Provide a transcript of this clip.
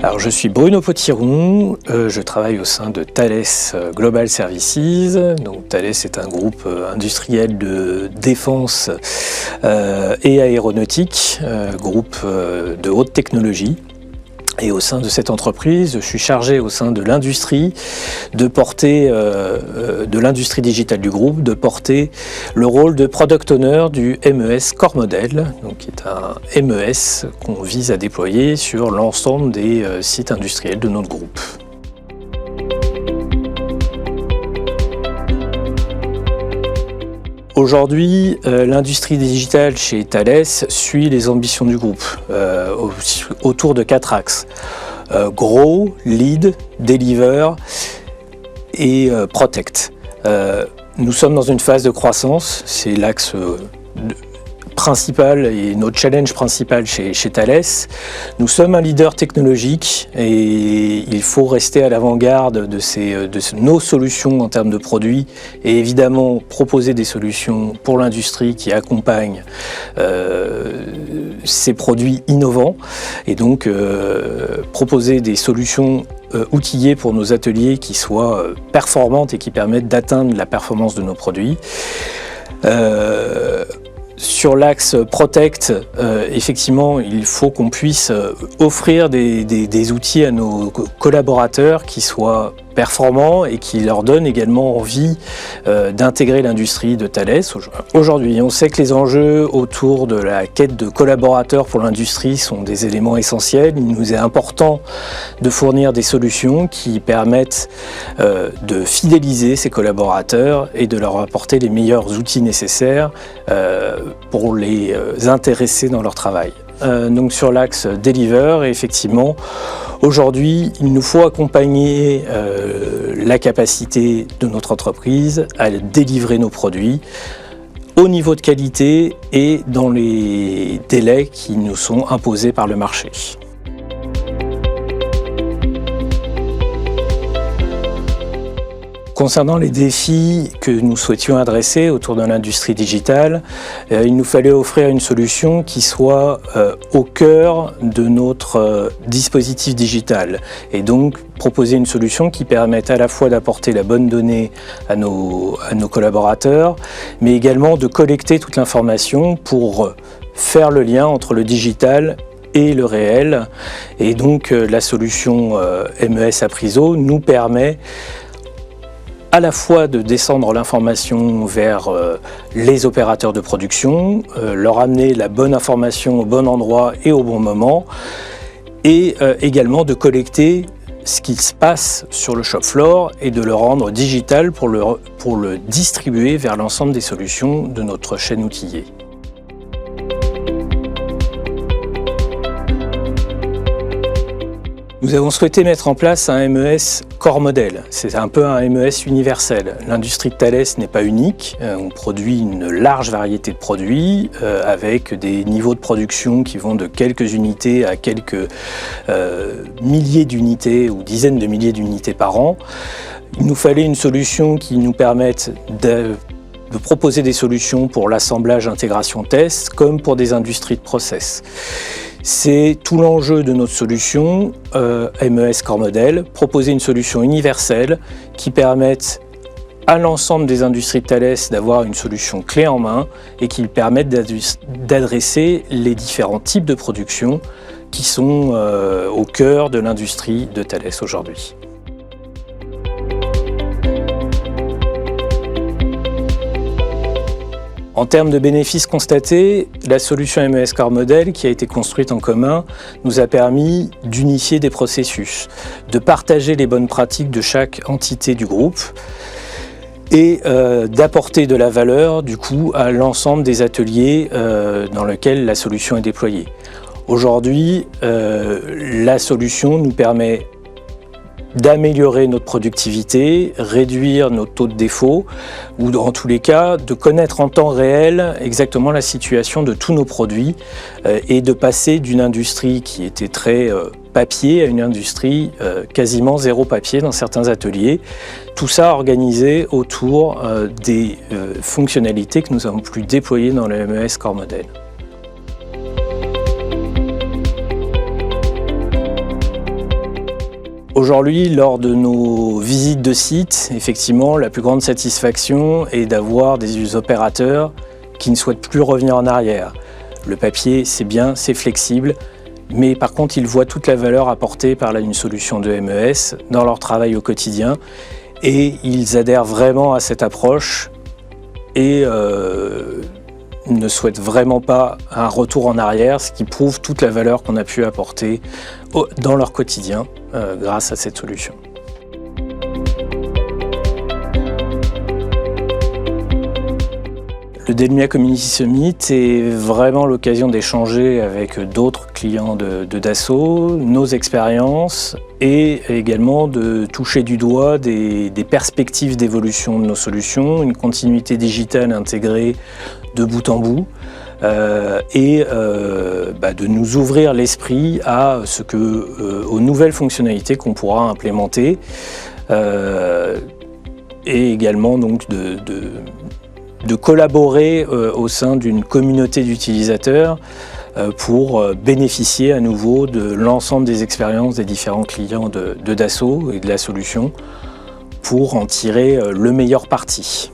Alors, je suis Bruno Potiron, je travaille au sein de Thales Global Services. Donc, Thales est un groupe industriel de défense et aéronautique, groupe de haute technologie. Et au sein de cette entreprise, je suis chargé au sein de l'industrie de porter, de l'industrie digitale du groupe, de porter le rôle de Product Owner du MES Core Model, donc qui est un MES qu'on vise à déployer sur l'ensemble des sites industriels de notre groupe. Aujourd'hui, l'industrie digitale chez Thales suit les ambitions du groupe autour de 4 axes. Grow, Lead, Deliver et Protect. Nous sommes dans une phase de croissance, c'est l'axe principal et notre challenge principal chez Thales. Nous sommes un leader technologique et il faut rester à l'avant-garde de nos solutions en termes de produits et évidemment proposer des solutions pour l'industrie qui accompagnent ces produits innovants et donc proposer des solutions outillées pour nos ateliers qui soient performantes et qui permettent d'atteindre la performance de nos produits. Sur l'axe Protect, effectivement, il faut qu'on puisse offrir des outils à nos collaborateurs qui soient performants et qui leur donnent également envie d'intégrer l'industrie de Thales. Aujourd'hui, on sait que les enjeux autour de la quête de collaborateurs pour l'industrie sont des éléments essentiels. Il nous est important de fournir des solutions qui permettent de fidéliser ces collaborateurs et de leur apporter les meilleurs outils nécessaires pour les intéresser dans leur travail. Donc sur l'axe Deliver, effectivement, aujourd'hui, il nous faut accompagner la capacité de notre entreprise à délivrer nos produits au niveau de qualité et dans les délais qui nous sont imposés par le marché. Concernant les défis que nous souhaitions adresser autour de l'industrie digitale, il nous fallait offrir une solution qui soit au cœur de notre dispositif digital et donc proposer une solution qui permette à la fois d'apporter la bonne donnée à nos collaborateurs, mais également de collecter toute l'information pour faire le lien entre le digital et le réel. Et donc la solution MES Apriso nous permet à la fois de descendre l'information vers les opérateurs de production, leur amener la bonne information au bon endroit et au bon moment, et également de collecter ce qui se passe sur le shop floor et de le rendre digital pour le distribuer vers l'ensemble des solutions de notre chaîne outillée. Nous avons souhaité mettre en place un MES Core Model. C'est un peu un MES universel. L'industrie de Thales n'est pas unique. On produit une large variété de produits avec des niveaux de production qui vont de quelques unités à quelques milliers d'unités ou dizaines de milliers d'unités par an. Il nous fallait une solution qui nous permette de proposer des solutions pour l'assemblage, intégration, test, comme pour des industries de process. C'est tout l'enjeu de notre solution MES Core Model, proposer une solution universelle qui permette à l'ensemble des industries de Thales d'avoir une solution clé en main et qui permette d'adresser les différents types de production qui sont au cœur de l'industrie de Thales aujourd'hui. En termes de bénéfices constatés, la solution MES Core Model qui a été construite en commun nous a permis d'unifier des processus, de partager les bonnes pratiques de chaque entité du groupe et d'apporter de la valeur du coup à l'ensemble des ateliers dans lesquels la solution est déployée. Aujourd'hui, la solution nous permet d'améliorer notre productivité, réduire nos taux de défaut ou en tous les cas de connaître en temps réel exactement la situation de tous nos produits et de passer d'une industrie qui était très papier à une industrie quasiment zéro papier dans certains ateliers. Tout ça organisé autour des fonctionnalités que nous avons pu déployer dans le MES Core Model. Aujourd'hui, lors de nos visites de site, effectivement, la plus grande satisfaction est d'avoir des opérateurs qui ne souhaitent plus revenir en arrière. Le papier, c'est bien, c'est flexible, mais par contre, ils voient toute la valeur apportée par une solution de MES dans leur travail au quotidien et ils adhèrent vraiment à cette approche et ne souhaitent vraiment pas un retour en arrière, ce qui prouve toute la valeur qu'on a pu apporter dans leur quotidien grâce à cette solution. Le Delmia Community Summit est vraiment l'occasion d'échanger avec d'autres clients de Dassault, nos expériences et également de toucher du doigt des perspectives d'évolution de nos solutions, une continuité digitale intégrée de bout en bout et de nous ouvrir l'esprit à aux nouvelles fonctionnalités qu'on pourra implémenter et également donc de collaborer au sein d'une communauté d'utilisateurs pour bénéficier à nouveau de l'ensemble des expériences des différents clients de Dassault et de la solution pour en tirer le meilleur parti.